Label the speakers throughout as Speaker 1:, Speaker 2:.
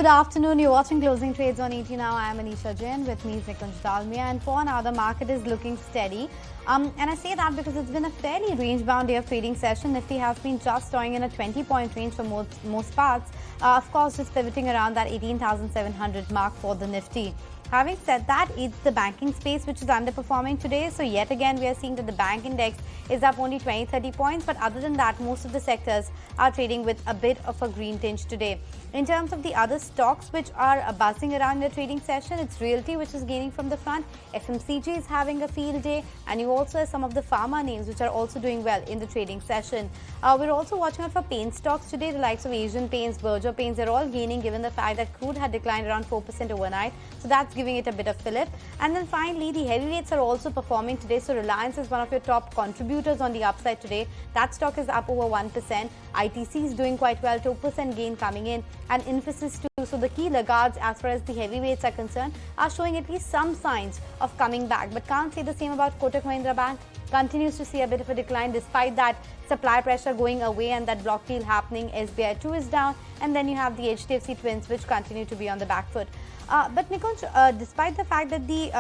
Speaker 1: good afternoon. You're watching Closing Trades on ET Now. I am Anisha Jain. With me is Nikunj Dalmia. And for now, the market is looking steady. And I say that because it's been a fairly range-bound day of trading session. Nifty has been just drawing in a 20-point range for most parts. Of course, just pivoting around that 18,700 mark for the Nifty. Having said that, it's the banking space which is underperforming today. So yet again, we are seeing that the bank index is up only 20-30 points. But other than that, most of the sectors are trading with a bit of a green tinge today. In terms of the other stocks which are buzzing around the trading session, it's Realty which is gaining from the front. FMCG is having a field day. And you also have some of the pharma names which are also doing well in the trading session. We're also watching out for paint stocks today. The likes of Asian Paints, Berger Paints, they're all gaining given the fact that crude had declined around 4% overnight. So that's giving it a bit of fillip. And then finally, the heavyweights are also performing today. So Reliance is one of your top contributors on the upside today. That stock is up over 1%. ITC is doing quite well, 2% gain coming in. And Infosys too. So the key laggards as far as the heavyweights are concerned are showing at least some signs of coming back. But can't say the same about Kotak Mahindra Bank. Continues to see a bit of a decline despite that supply pressure going away and that block deal happening. SBI 2 is down. And then you have the HDFC Twins which continue to be on the back foot. But Nikunj, despite the fact that the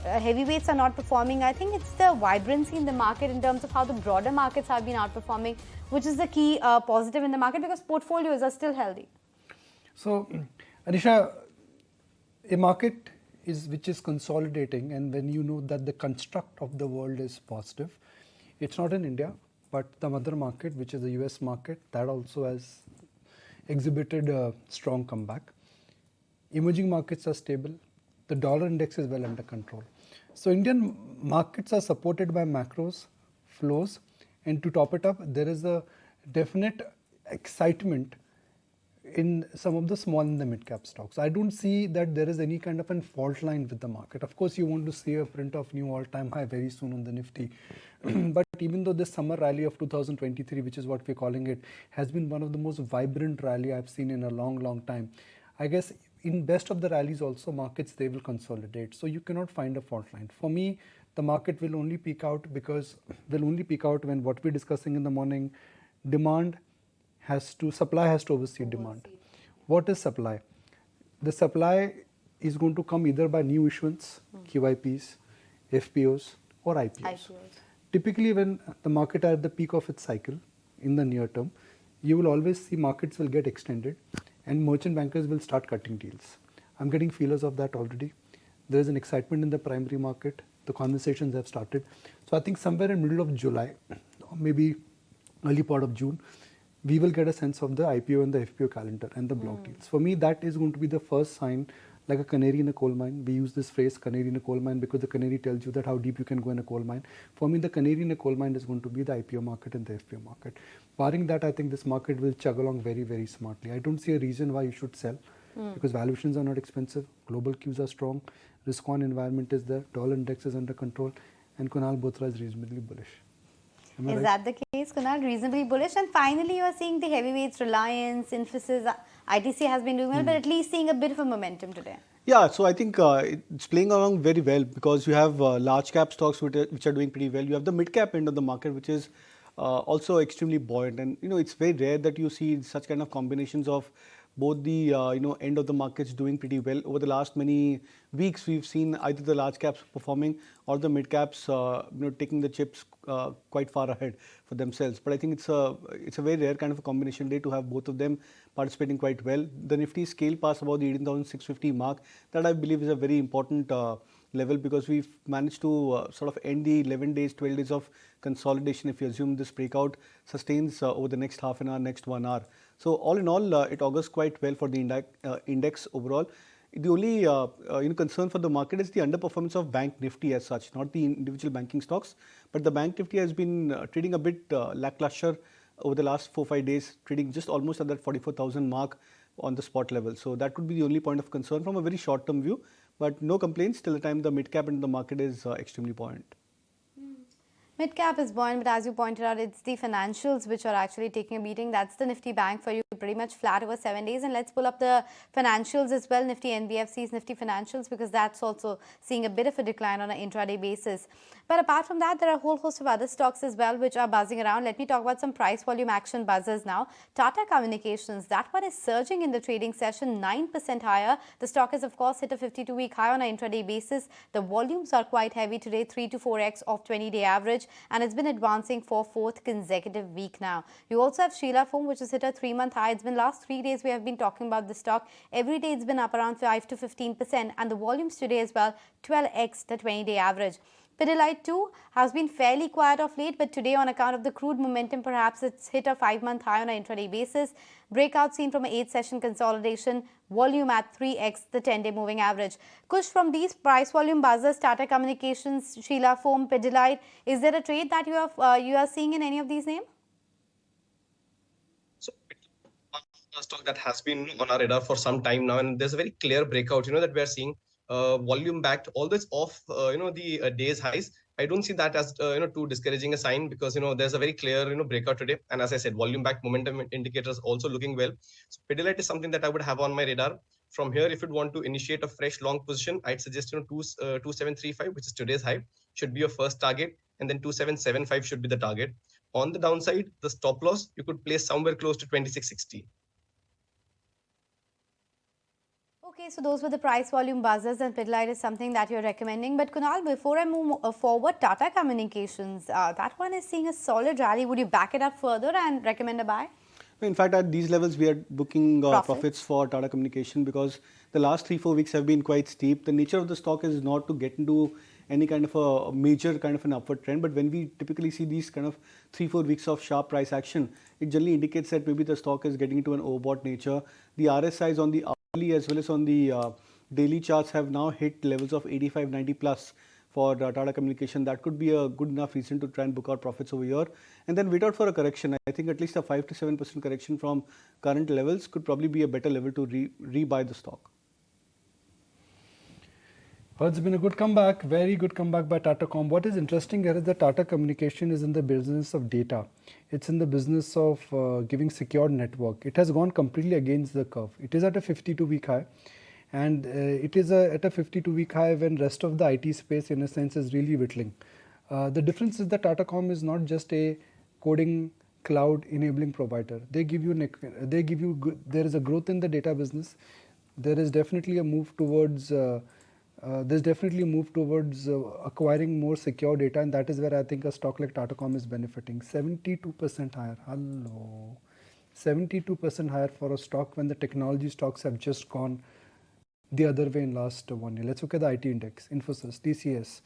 Speaker 1: heavyweights are not performing, I think it's the vibrancy in the market in terms of how the broader markets have been outperforming, which is the key positive in the market because portfolios are still healthy.
Speaker 2: So, Anisha, a market which is consolidating, and when you know that the construct of the world is positive, it's not in India, but the mother market, which is the US market, that also has exhibited a strong comeback. Emerging markets are stable. The dollar index is well under control. So Indian markets are supported by macros, flows, and to top it up, there is a definite excitement in some of the small and the mid-cap stocks. I don't see that there is any kind of a fault line with the market. Of course, you want to see a print of new all-time high very soon on the Nifty. But even though this summer rally of 2023, which is what we're calling it, has been one of the most vibrant rally I've seen in a long, long time, I guess in best of the rallies also markets, they will consolidate. So you cannot find a fault line. For me, the market will only peak out when what we're discussing in the morning, supply has to oversee demand. What is supply? The supply is going to come either by new issuance, QIPs, FPOs or IPOs. Typically when the market are at the peak of its cycle in the near term, you will always see markets will get extended and merchant bankers will start cutting deals. I'm getting feelers of that already. There is an excitement in the primary market. The conversations have started. So I think somewhere in middle of July, or maybe early part of June, we will get a sense of the IPO and the FPO calendar and the block deals. For me, that is going to be the first sign, like a canary in a coal mine. We use this phrase, canary in a coal mine, because the canary tells you that how deep you can go in a coal mine. For me, the canary in a coal mine is going to be the IPO market and the FPO market. Barring that, I think this market will chug along very, very smartly. I don't see a reason why you should sell because valuations are not expensive, global cues are strong, risk-on environment is there, dollar index is under control, and Kunal Bothra is reasonably bullish.
Speaker 1: Is that the case, Kunal? Reasonably bullish. And finally, you are seeing the heavyweights, Reliance, Infosys, ITC has been doing well, but at least seeing a bit of a momentum today.
Speaker 3: Yeah, so I think it's playing along very well because you have large cap stocks which are doing pretty well. You have the mid cap end of the market, which is also extremely buoyant. And, it's very rare that you see such kind of combinations of both the end of the markets doing pretty well. Over the last many weeks, we've seen either the large caps performing or the mid caps taking the chips quite far ahead for themselves. But I think it's a very rare kind of a combination day to have both of them participating quite well. The Nifty scale past about the 18,650 mark. That I believe is a very important level because we've managed to sort of end the 11 days, 12 days of consolidation if you assume this breakout sustains over the next half an hour, next 1 hour. So all in all, it augurs quite well for the index overall. The only concern for the market is the underperformance of Bank Nifty as such, not the individual banking stocks, but the Bank Nifty has been trading a bit lackluster over the last 4-5 days, trading just almost at that 44,000 mark on the spot level. So that could be the only point of concern from a very short-term view, but no complaints till the time the mid-cap into the market is extremely buoyant.
Speaker 1: Mid-cap is buoyant, but as you pointed out, it's the financials which are actually taking a beating. That's the Nifty Bank for you, pretty much flat over 7 days. And let's pull up the financials as well, Nifty NBFCs, Nifty financials, because that's also seeing a bit of a decline on an intraday basis. But apart from that, there are a whole host of other stocks as well which are buzzing around. Let me talk about some price volume action buzzers now. Tata Communications, that one is surging in the trading session, 9% higher. The stock has, of course, hit a 52-week high on an intraday basis. The volumes are quite heavy today, 3 to 4x of 20-day average. And it's been advancing for fourth consecutive week now. You also have Sheela Foam, which has hit a 3-month high. It's been last 3 days we have been talking about the stock. Every day it's been up around 5 to 15%, and the volumes today as well, 12x the 20-day average. Pidilite too has been fairly quiet of late, but today on account of the crude momentum, perhaps it's hit a 5-month high on an intraday basis. Breakout seen from an 8-session consolidation, volume at 3x the 10-day moving average. Kush, from these price volume buzzers, Tata Communications, Sheela Foam, Pidilite, is there a trade that you are seeing in any of these names?
Speaker 4: So a stock that has been on our radar for some time now, and there's a very clear breakout, that we are seeing volume backed, although it's off, the day's highs. I don't see that as, too discouraging a sign, because, there's a very clear, breakout today. And as I said, volume backed momentum indicators also looking well. So Pidilite is something that I would have on my radar. From here, if you'd want to initiate a fresh long position, I'd suggest, 2735, which is today's high, should be your first target. And then 2775 should be the target. On the downside, the stop loss, you could place somewhere close to 2660.
Speaker 1: Okay, so those were the price volume buzzers, and Pidilite is something that you're recommending. But Kunal, before I move forward, Tata Communications, that one is seeing a solid rally. Would you back it up further and recommend a buy?
Speaker 3: In fact, at these levels, we are booking profits for Tata Communication, because the last 3-4 weeks have been quite steep. The nature of the stock is not to get into any kind of a major kind of an upward trend, but when we typically see these kind of 3-4 weeks of sharp price action, it generally indicates that maybe the stock is getting into an overbought nature. The RSIs on the hourly as well as on the daily charts have now hit levels of 85, 90 plus for Tata Communication. That could be a good enough reason to try and book out profits over here, and then wait out for a correction. I think at least a 5 to 7% correction from current levels could probably be a better level to rebuy the stock.
Speaker 2: Well, it's been a good comeback, very good comeback by Tata Comm. What is interesting here is that Tata Communication is in the business of data. It's in the business of giving secured network. It has gone completely against the curve. It is at a 52-week high, and it is at a 52-week high when rest of the IT space, in a sense, is really whittling. The difference is that Tata Comm is not just a coding cloud enabling provider. There is a growth in the data business. There is definitely a move towards acquiring more secure data, and that is where I think a stock like Tata Comm is benefiting. 72% higher. Hello. 72% higher for a stock when the technology stocks have just gone the other way in last 1 year. Let's look at the IT index, Infosys, TCS,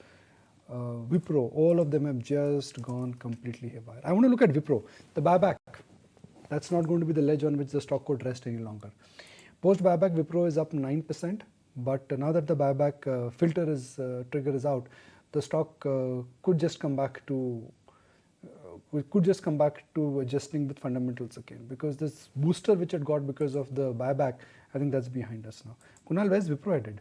Speaker 2: Wipro. All of them have just gone completely haywire. I want to look at Wipro, the buyback. That's not going to be the ledge on which the stock could rest any longer. Post buyback, Wipro is up 9%. But now that the buyback trigger is out, the stock could just come back to adjusting with fundamentals again, because this booster which it got because of the buyback, I think that's behind us now. Kunal, where's Wipro headed?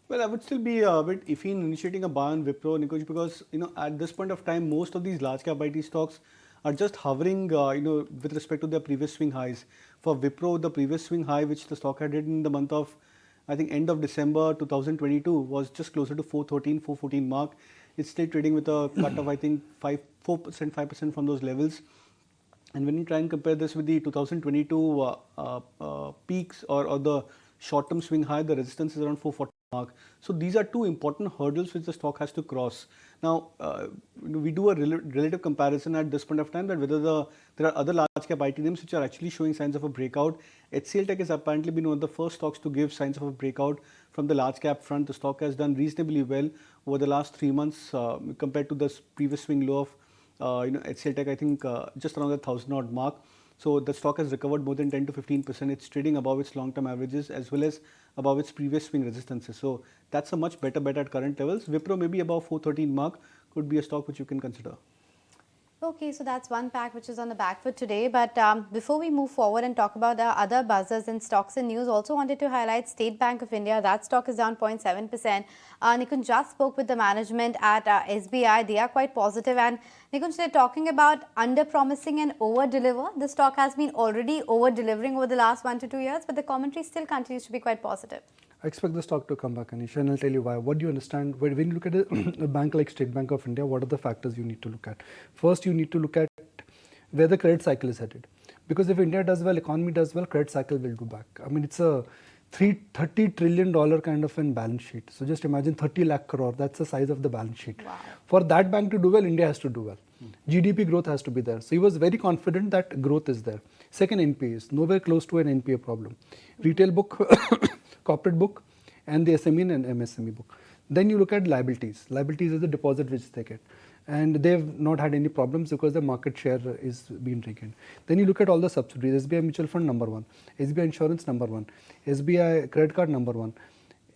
Speaker 3: Well, I would still be a bit iffy in initiating a buy on Wipro, Nikush, because at this point of time, most of these large cap IT stocks are just hovering, with respect to their previous swing highs. For Wipro, the previous swing high which the stock had hit in the month of, I think, end of December 2022 was just closer to 414 mark. It's still trading with a cut of, I think, 5% from those levels. And when you try and compare this with the 2022 peaks or the short-term swing high, the resistance is around 440 mark. So these are two important hurdles which the stock has to cross. Now, we do a relative comparison at this point of time that whether there are other large cap IT names which are actually showing signs of a breakout. HCL Tech has apparently been one of the first stocks to give signs of a breakout from the large cap front. The stock has done reasonably well over the last 3 months compared to the previous swing low of HCL Tech, I think just around the 1,000 odd mark. So the stock has recovered more than 10 to 15%. It's trading above its long-term averages as well as above its previous swing resistances. So that's a much better bet at current levels. Wipro maybe above 413 mark could be a stock which you can consider.
Speaker 1: Okay, so that's one pack which is on the back foot today. But before we move forward and talk about the other buzzers in stocks and news, also wanted to highlight State Bank of India. That stock is down 0.7%. Nikunj just spoke with the management at SBI. They are quite positive. And Nikunj, they're talking about under-promising and over-deliver. The stock has been already over-delivering over the last 1 to 2 years, but the commentary still continues to be quite positive.
Speaker 2: I expect the stock to come back, Anisha, and I'll tell you why. What do you understand? When you look at a bank like State Bank of India, what are the factors you need to look at? First, you need to look at where the credit cycle is headed. Because if India does well, economy does well, credit cycle will do back. I mean, it's a $30 trillion kind of a balance sheet. So just imagine 30 lakh crore, that's the size of the balance sheet.
Speaker 1: Wow.
Speaker 2: For that bank to do well, India has to do well. GDP growth has to be there. So he was very confident that growth is there. Second, NPAs, nowhere close to an NPA problem. Retail book, corporate book, and the SME and MSME book. Then you look at liabilities. Liabilities is the deposit which they get. And they've not had any problems because the market share is being regained. Then you look at all the subsidiaries. SBI Mutual Fund number 1, SBI Insurance number 1, SBI Credit Card number 1.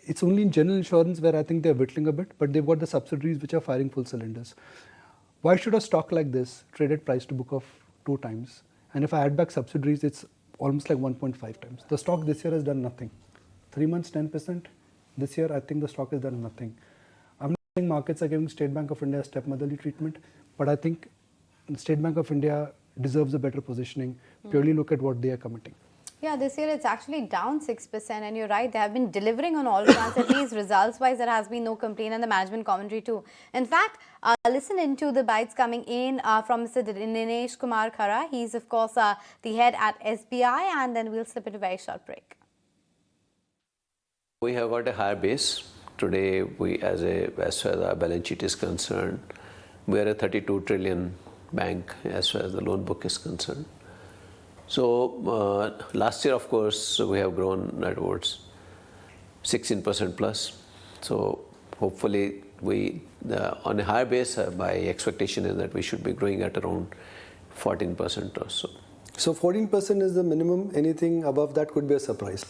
Speaker 2: It's only in general insurance where I think they're whittling a bit, but they've got the subsidiaries which are firing full cylinders. Why should a stock like this trade at price to book of 2 times? And if I add back subsidiaries, it's almost like 1.5 times. The stock this year has done nothing. 3 months, 10%. This year, I think the stock has done nothing. I'm not saying markets are giving State Bank of India stepmotherly treatment, but I think State Bank of India deserves a better positioning. Purely look at what they are committing.
Speaker 1: Yeah, this year it's actually down 6%, and you're right, they have been delivering on all fronts. At least results-wise, there has been no complaint, and the management commentary too. In fact, listen into the bites coming in from Mr. Dinesh Kumar Khara. He's, of course, the head at SBI, and then we'll slip into a very short break.
Speaker 5: We have got a higher base. Today, as far as our balance sheet is concerned, we are a 32 trillion bank as far as the loan book is concerned. So last year, of course, we have grown at towards 16% plus. So hopefully, on a higher base, my expectation is that we should be growing at around 14% or so.
Speaker 6: So 14% is the minimum. Anything above that could be a surprise.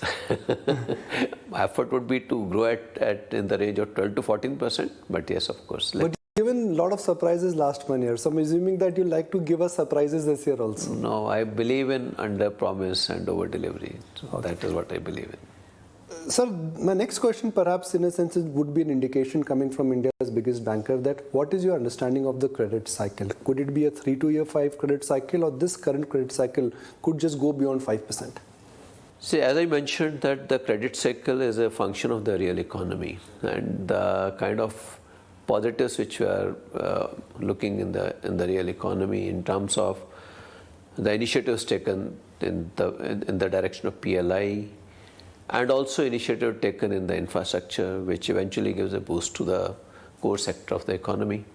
Speaker 5: My effort would be to grow at in the range of 12 to 14%. But yes, of course.
Speaker 6: But you've given a lot of surprises last 1 year. So I'm assuming that you like to give us surprises this year also.
Speaker 5: No, I believe in under promise and over delivery. So
Speaker 6: Okay.
Speaker 5: That is what I believe in.
Speaker 6: Sir, my next question perhaps in a sense would be an indication coming from India's biggest banker that what is your understanding of the credit cycle? Could it be a 3 to year 5 credit cycle, or this current credit cycle could just go beyond 5%?
Speaker 5: See, as I mentioned, that the credit cycle is a function of the real economy, and the kind of positives which we are looking in the real economy in terms of the initiatives taken in the direction of PLI, and also initiative taken in the infrastructure, which eventually gives a boost to the core sector of the economy.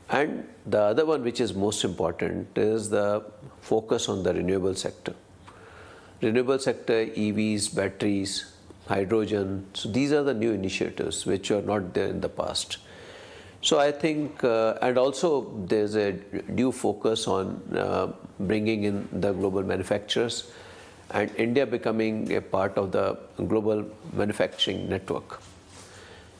Speaker 5: And the other one, which is most important, is the focus on the renewable sector. Renewable sector, EVs, batteries, hydrogen. So these are the new initiatives which were not there in the past. So I think, and also there's a due focus on bringing in the global manufacturers, and India becoming a part of the global manufacturing network.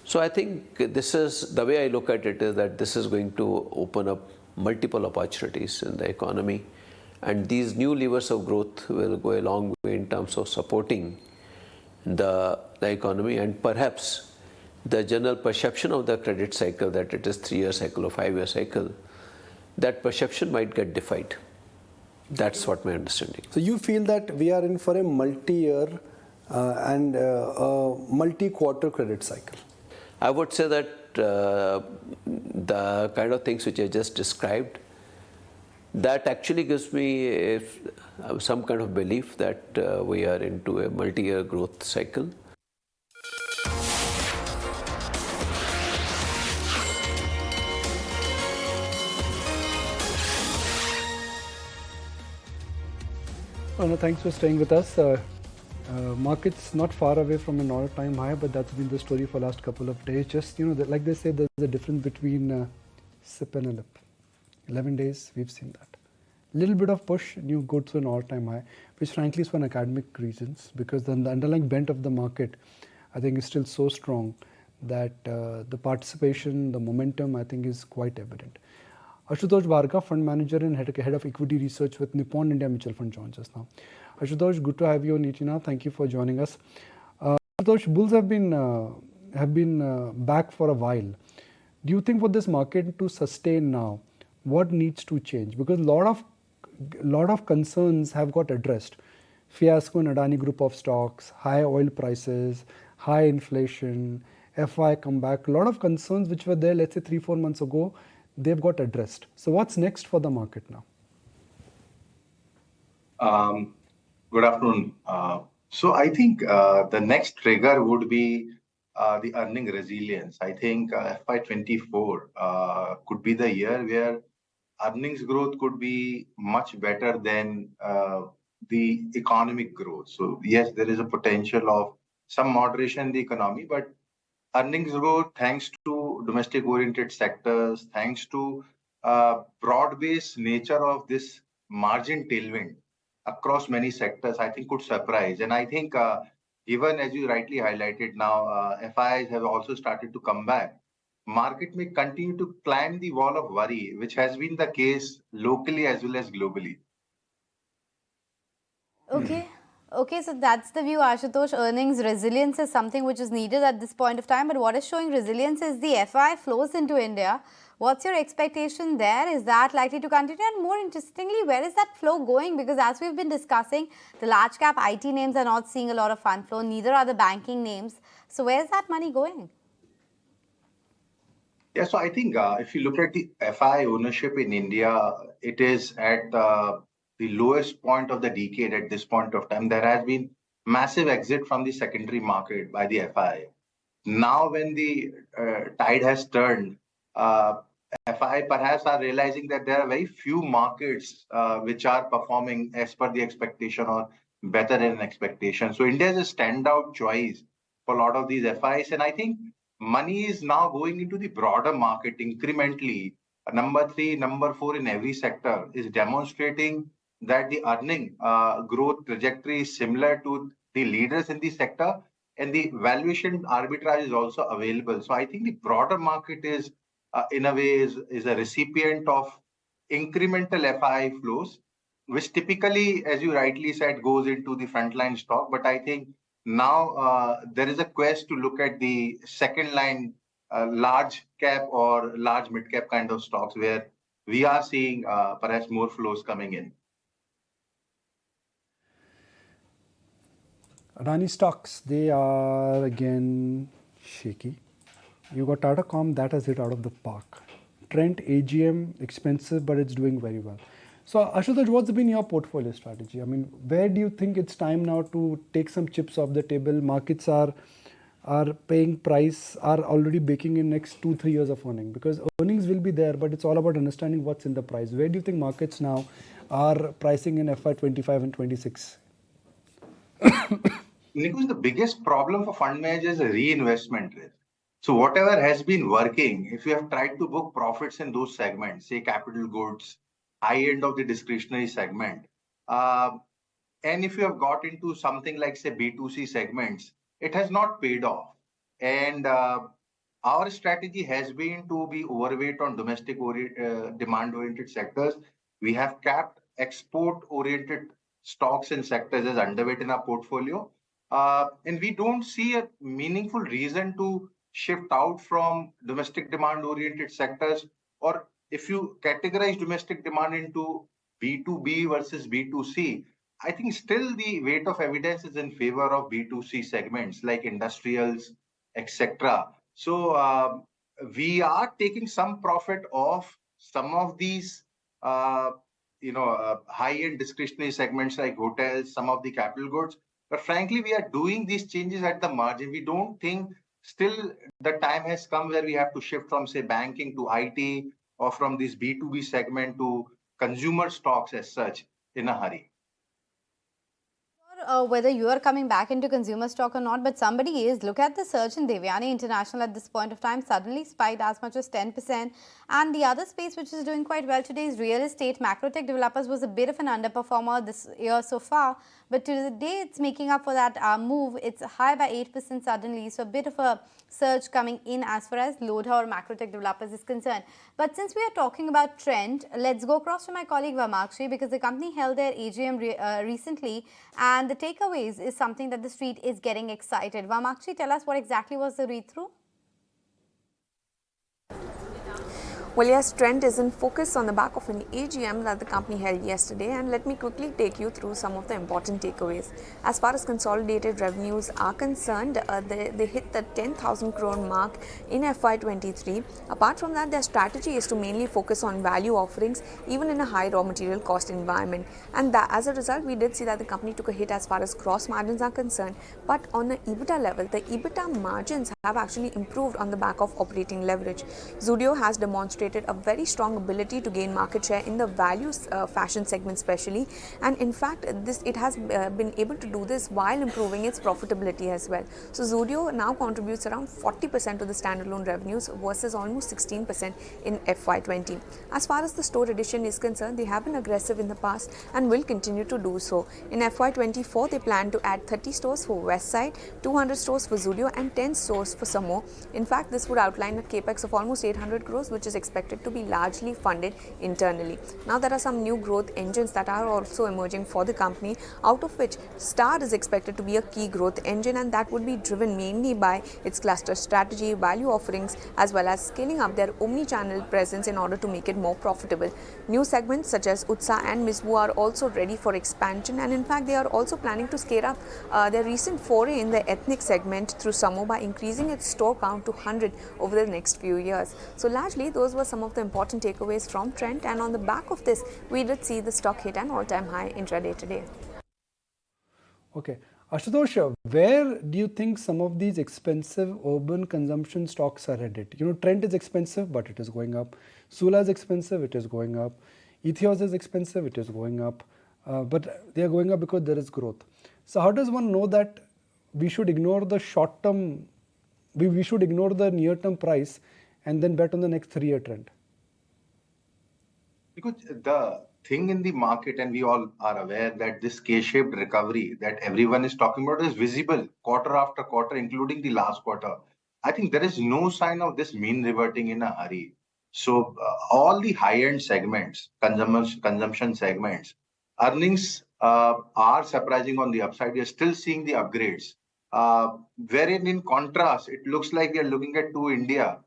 Speaker 5: So I think this is, the way I look at it is that this is going to open up multiple opportunities in the economy, and these new levers of growth will go a long way in terms of supporting the economy, and perhaps the general perception of the credit cycle that it is 3-year cycle or 5-year cycle, that perception might get defied. That's what my understanding.
Speaker 6: So you feel that we are in for a multi-year and multi-quarter credit cycle?
Speaker 5: I would say that the kind of things which I just described, that actually gives me some kind of belief that we are into a multi-year growth cycle.
Speaker 2: Oh, no, thanks for staying with us. Markets not far away from an all-time high, but that's been the story for the last couple of days. Just, like they say, there's a difference between sip and a lip. 11 days, we've seen that. Little bit of push, and you go through an all-time high, which frankly is for academic reasons, because the underlying bent of the market, I think, is still so strong that the participation, the momentum, I think, is quite evident. Ashutosh Bhargava, Fund Manager and Head of Equity Research with Nippon India Mutual Fund, joins us now. Ashutosh, good to have you on ET Now. Thank you for joining us. Ashutosh, bulls have been back for a while. Do you think for this market to sustain now, what needs to change? Because lot of concerns have got addressed. Fiasco in Adani Group of stocks, high oil prices, high inflation, FI comeback, a lot of concerns which were there, let's say 3-4 months ago, they've got addressed. So what's next for the market now?
Speaker 7: Good afternoon. So I think the next trigger would be the earning resilience. I think FY24 could be the year where earnings growth could be much better than the economic growth. So yes, there is a potential of some moderation in the economy, but earnings growth, thanks to domestic oriented sectors, thanks to broad-based nature of this margin tailwind across many sectors, I think could surprise. And I think even as you rightly highlighted now, FIs have also started to come back. Market may continue to climb the wall of worry, which has been the case locally as well as globally.
Speaker 1: Okay. Okay, so that's the view, Ashutosh. Earnings resilience is something which is needed at this point of time. But what is showing resilience is the FI flows into India. What's your expectation there? Is that likely to continue? And more interestingly, where is that flow going? Because as we've been discussing, the large cap IT names are not seeing a lot of fund flow. Neither are the banking names. So where's that money going?
Speaker 7: Yeah, so I think if you look at the FI ownership in India, it is at the lowest point of the decade at this point of time. There has been massive exit from the secondary market by the FI. Now, when the tide has turned, FI perhaps are realizing that there are very few markets which are performing as per the expectation or better than expectation. So India is a standout choice for a lot of these FIs. And I think money is now going into the broader market incrementally. Number 3, number 4 in every sector is demonstrating that the earning growth trajectory is similar to the leaders in the sector, and the valuation arbitrage is also available. So I think the broader market is, in a way, is a recipient of incremental FI flows, which typically, as you rightly said, goes into the frontline stock. But I think now there is a quest to look at the second line large cap or large mid cap kind of stocks where we are seeing perhaps more flows coming in.
Speaker 2: Adani stocks, they are again shaky. You got Tata Comm, that has hit out of the park. Trent, AGM, expensive, but it's doing very well. So Ashutosh, what's been your portfolio strategy? I mean, where do you think it's time now to take some chips off the table? Markets are paying price, are already baking in next 2-3 years of earning, because earnings will be there, but it's all about understanding what's in the price. Where do you think markets now are pricing in FY25 and 26?
Speaker 7: Nikunj, the biggest problem for fund managers is reinvestment risk. So whatever has been working, if you have tried to book profits in those segments, say capital goods, high end of the discretionary segment, and if you have got into something like, say, B2C segments, it has not paid off. And our strategy has been to be overweight on domestic demand-oriented sectors. We have capped export-oriented stocks and sectors as underweight in our portfolio. And we don't see a meaningful reason to shift out from domestic demand-oriented sectors. Or if you categorize domestic demand into B2B versus B2C, I think still the weight of evidence is in favor of B2C segments like industrials, etc. So we are taking some profit off some of these, high-end discretionary segments like hotels, some of the capital goods. But frankly, we are doing these changes at the margin. We don't think still the time has come where we have to shift from, say, banking to IT or from this B2B segment to consumer stocks as such in a hurry.
Speaker 1: Whether you are coming back into consumer stock or not, but somebody is. Look at the surge in Devyani International at this point of time, suddenly spiked as much as 10%. And the other space which is doing quite well today is real estate. Macrotech Developers was a bit of an underperformer this year so far, but today it's making up for that move. It's high by 8% suddenly, so a bit of a surge coming in as far as Lodha or Macrotech Developers is concerned. But since we are talking about trend, let's go across to my colleague Vamakshi, because the company held their AGM recently, and the takeaways is something that the street is getting excited. Vamakshi, tell us what exactly was the read-through?
Speaker 8: Well, yes, trend is in focus on the back of an AGM that the company held yesterday, and let me quickly take you through some of the important takeaways. As far as consolidated revenues are concerned, they hit the 10,000 crore mark in FY23. Apart from that, their strategy is to mainly focus on value offerings, even in a high raw material cost environment. And that, as a result, we did see that the company took a hit as far as gross margins are concerned. But on the EBITDA level, the EBITDA margins have actually improved on the back of operating leverage. Zudio has demonstrated a very strong ability to gain market share in the value fashion segment especially, and in fact it has been able to do this while improving its profitability as well. So Zudio now contributes around 40% to the standalone revenues versus almost 16% in FY20. As far as the store addition is concerned, they have been aggressive in the past and will continue to do so. In FY24, they plan to add 30 stores for Westside, 200 stores for Zudio and 10 stores for Samo. In fact, this would outline a capex of almost 800 crores, which is expected to be largely funded internally. Now there are some new growth engines that are also emerging for the company, out of which Star is expected to be a key growth engine, and that would be driven mainly by its cluster strategy, value offerings, as well as scaling up their omni-channel presence in order to make it more profitable. New segments such as Utsa and Misbu are also ready for expansion, and in fact they are also planning to scale up their recent foray in the ethnic segment through Samo by increasing its store count to 100 over the next few years. So largely those were some of the important takeaways from trend, and on the back of this we did see the stock hit an all-time high intraday today.
Speaker 2: Okay. Ashutosh, where do you think some of these expensive urban consumption stocks are headed? You know, Trent is expensive, but it is going up. Sula is expensive, it is going up. Ethios is expensive, it is going up. But they are going up because there is growth. So how does one know that we should ignore the short term, we should ignore the near term price and then bet on the next 3-year trend?
Speaker 7: Because the thing in the market, and we all are aware that this K-shaped recovery that everyone is talking about is visible quarter after quarter, including the last quarter. I think there is no sign of this mean reverting in a hurry. So all the high-end segments, consumption segments, earnings are surprising on the upside. We are still seeing the upgrades. Wherein in contrast, it looks like we are looking at to India.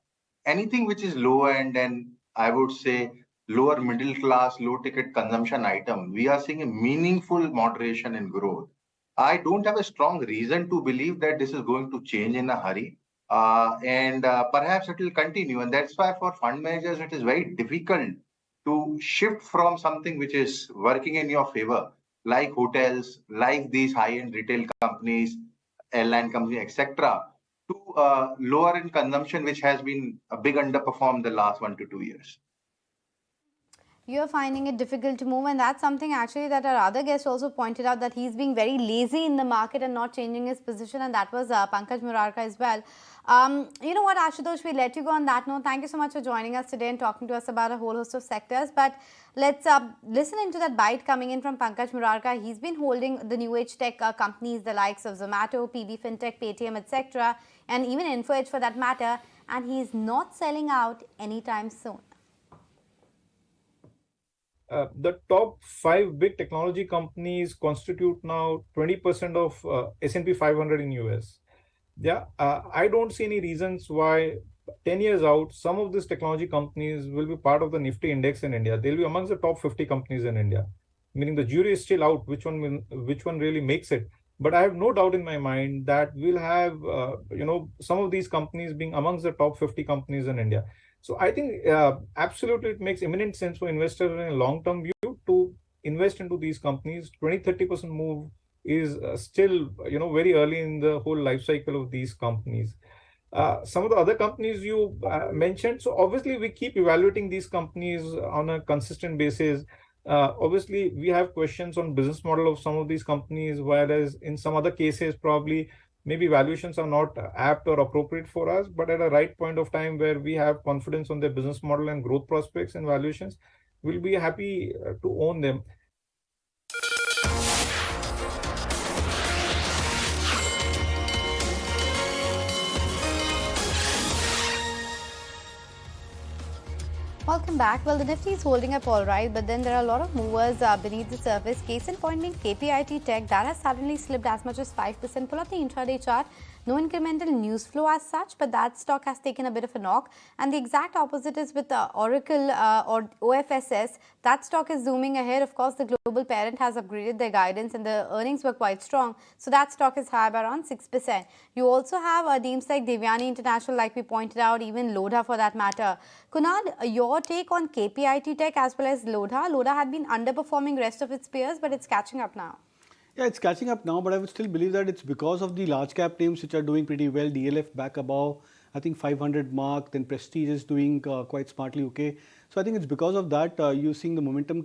Speaker 7: Anything which is low end and I would say lower middle class, low ticket consumption item, we are seeing a meaningful moderation in growth. I don't have a strong reason to believe that this is going to change in a hurry. And perhaps it will continue. And that's why for fund managers, it is very difficult to shift from something which is working in your favor, like hotels, like these high-end retail companies, airline company, etc., to lower in consumption, which has been a big underperform the last 1 to 2 years.
Speaker 1: You're finding it difficult to move, and that's something actually that our other guest also pointed out, that he's being very lazy in the market and not changing his position, and that was Pankaj Murarka as well. You know what, Ashutosh, we let you go on that note. Thank you so much for joining us today and talking to us about a whole host of sectors. But let's listen into that bite coming in from Pankaj Murarka. He's been holding the new age tech companies, the likes of Zomato, PB Fintech, Paytm, etc., and even Info Edge for that matter, and he's not selling out anytime soon.
Speaker 9: The top 5 big technology companies constitute now 20% of S&P 500 in US. Yeah, I don't see any reasons why 10 years out, some of these technology companies will be part of the Nifty index in India. They'll be amongst the top 50 companies in India, meaning the jury is still out, which one really makes it. But I have no doubt in my mind that we'll have, some of these companies being amongst the top 50 companies in India. So I think absolutely it makes eminent sense for investors in a long-term view to invest into these companies. 20-30% move is still, very early in the whole life cycle of these companies. Some of the other companies you mentioned, so obviously we keep evaluating these companies on a consistent basis. Obviously, we have questions on business model of some of these companies, whereas in some other cases, probably maybe valuations are not apt or appropriate for us, but at a right point of time where we have confidence on their business model and growth prospects and valuations, we'll be happy to own them.
Speaker 1: Welcome back. Well, the Nifty is holding up all right, but then there are a lot of movers beneath the surface. Case in point being KPIT Tech, that has suddenly slipped as much as 5%. Pull up the intraday chart. No incremental news flow as such, but that stock has taken a bit of a knock. And the exact opposite is with Oracle or OFSS. That stock is zooming ahead. Of course, the global parent has upgraded their guidance and the earnings were quite strong. So that stock is high by around 6%. You also have names like Devyani International, like we pointed out, even Lodha for that matter. Kunal, your take on KPIT Tech as well as Lodha. Lodha had been underperforming rest of its peers, but it's catching up now.
Speaker 3: Yeah, it's catching up now, but I would still believe that it's because of the large cap names which are doing pretty well. DLF back above, I think 500 mark, then Prestige is doing quite smartly okay. So I think it's because of that you're seeing the momentum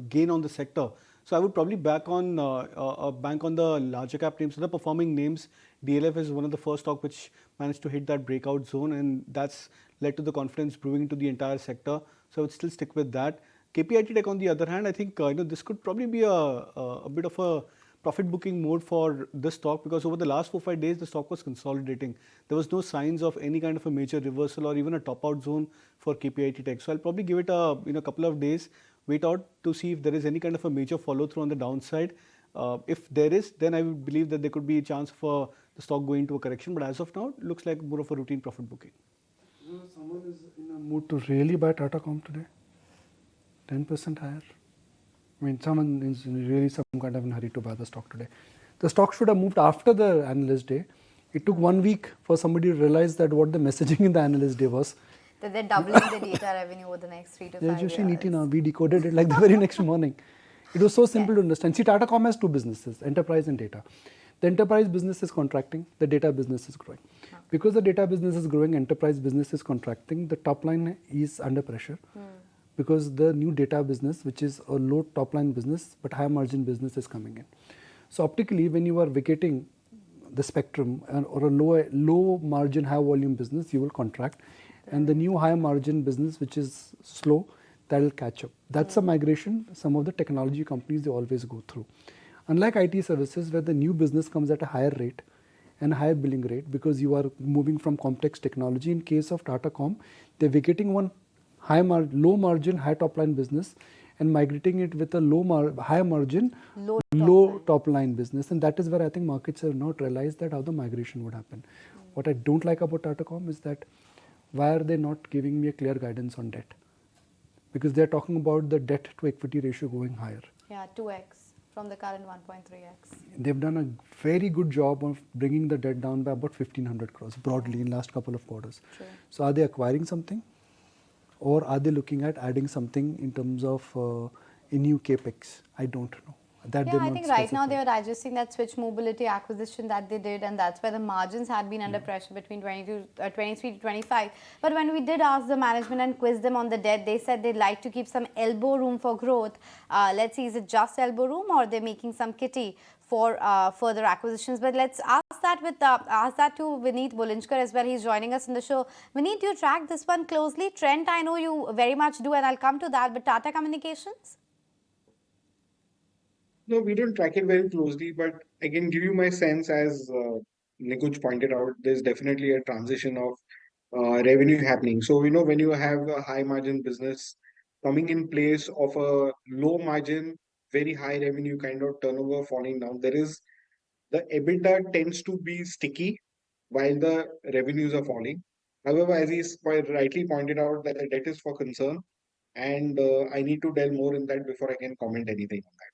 Speaker 3: gain on the sector. So I would probably bank on the larger cap names. So the performing names, DLF is one of the first stock which managed to hit that breakout zone, and that's led to the confidence brewing into the entire sector. So I would still stick with that. KPIT Tech on the other hand, I think this could probably be a bit of a profit booking mode for this stock, because over the last 4-5 days the stock was consolidating. There was no signs of any kind of a major reversal or even a top out zone for KPIT Tech. So I'll probably give it a couple of days, wait out to see if there is any kind of a major follow through on the downside. If there is, then I would believe that there could be a chance for the stock going to a correction. But as of now, it looks like more of a routine profit booking.
Speaker 2: Someone is in a mood to really buy Tata Comm today. 10% higher. I mean, someone is really some kind of in a hurry to buy the stock today. The stock should have moved after the analyst day. It took 1 week for somebody to realize that what the messaging in the analyst day was.
Speaker 1: That they're doubling the data revenue over the next 3 to 5 years.
Speaker 2: They're just in ET now. We decoded it like the very next morning. It was so simple to understand. See, Tata Comm has two businesses, enterprise and data. The enterprise business is contracting, the data business is growing. Because the data business is growing, enterprise business is contracting, the top line is under pressure. Because the new data business, which is a low top line business but high margin business, is coming in. So optically, when you are vacating the spectrum or a low margin high volume business, you will contract, and the new high margin business, which is slow, that will catch up. That's a migration some of the technology companies they always go through. Unlike IT services, where the new business comes at a higher rate and a higher billing rate, because you are moving from complex technology. In case of Tata Comm, they're vacating one low margin, high top line business and migrating it with a high margin, low top line business. And that is where I think markets have not realized that how the migration would happen. What I don't like about Tata Comm is that why are they not giving me a clear guidance on debt? Because they're talking about the debt to equity ratio going higher.
Speaker 1: Yeah, 2x from the current 1.3x.
Speaker 2: They've done a very good job of bringing the debt down by about 1,500 crores broadly in last couple of quarters.
Speaker 1: True.
Speaker 2: So are they acquiring something? Or are they looking at adding something in terms of a new capex? I don't know. That
Speaker 1: I think right now they are digesting that Switch Mobility acquisition that they did, and that's where the margins had been under pressure between 23 to 25. But when we did ask the management and quiz them on the debt, they said they'd like to keep some elbow room for growth. Let's see, is it just elbow room or they're making some kitty for further acquisitions? But let's ask that to Vineet Bulinjkar as well. He's joining us in the show. Vineet, you track this one closely. Trent, I know you very much do, and I'll come to that. But Tata Communications?
Speaker 10: No, we don't track it very closely, but I can give you my sense as Nikuj pointed out, there's definitely a transition of revenue happening. So, when you have a high margin business coming in place of a low margin, very high revenue kind of turnover falling down, the EBITDA tends to be sticky while the revenues are falling. However, as he's quite rightly pointed out, that the debt is for concern, and I need to delve more in that before I can comment anything on that.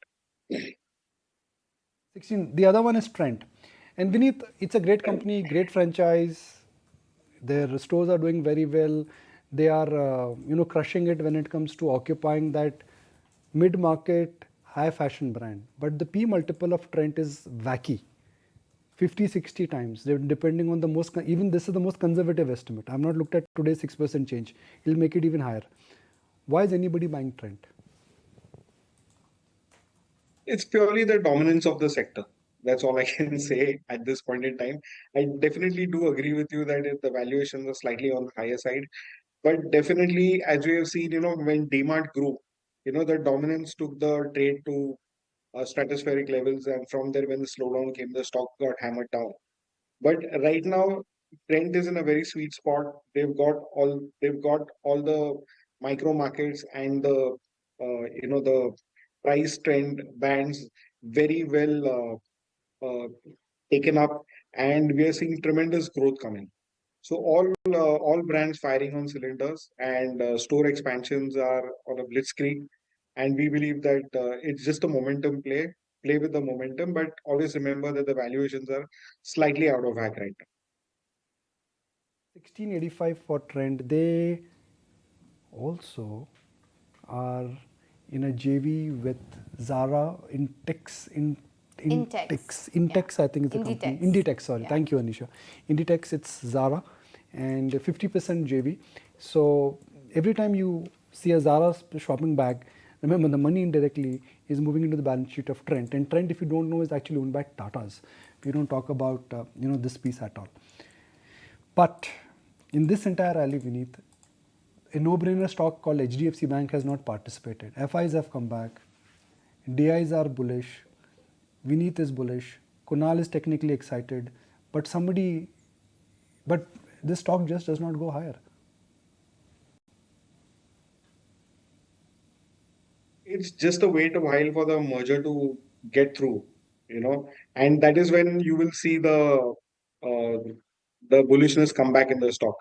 Speaker 2: 16. The other one is Trent. And Vineet, it's a great company, great franchise. Their stores are doing very well. They are, crushing it when it comes to occupying that mid-market, high fashion brand. But the P multiple of Trent is wacky. 50, 60 times. They're depending on even this is the most conservative estimate. I've not looked at today's 6% change. It'll make it even higher. Why is anybody buying Trent?
Speaker 10: It's purely the dominance of the sector. That's all I can say at this point in time. I definitely do agree with you that the valuations are slightly on the higher side. But definitely, as we have seen, when demand grew, the dominance took the trade to stratospheric levels. And from there, when the slowdown came, the stock got hammered down. But right now, Trent is in a very sweet spot. They've got all the micro markets and the the price trend bands very well taken up, and we are seeing tremendous growth coming. So all brands firing on cylinders, and store expansions are on a blitzkrieg. And we believe that it's just a momentum play. Play with the momentum, but always remember that the valuations are slightly out of whack right now.
Speaker 2: 1685 for trend. They also are in a JV with Zara, Intex, I think is the company. Inditex, sorry.
Speaker 1: Yeah.
Speaker 2: Thank you, Anisha. Inditex, it's Zara, and 50% JV. So every time you see a Zara shopping bag, remember the money indirectly is moving into the balance sheet of Trent. And Trent, if you don't know, is actually owned by Tatas. We don't talk about this piece at all. But in this entire rally, Vineet, a no-brainer stock called HDFC Bank has not participated. FIs have come back. DIs are bullish. Vineet is bullish. Kunal is technically excited. But this stock just does not go higher.
Speaker 10: It's just a wait a while for the merger to get through, and that is when you will see the bullishness come back in the stock.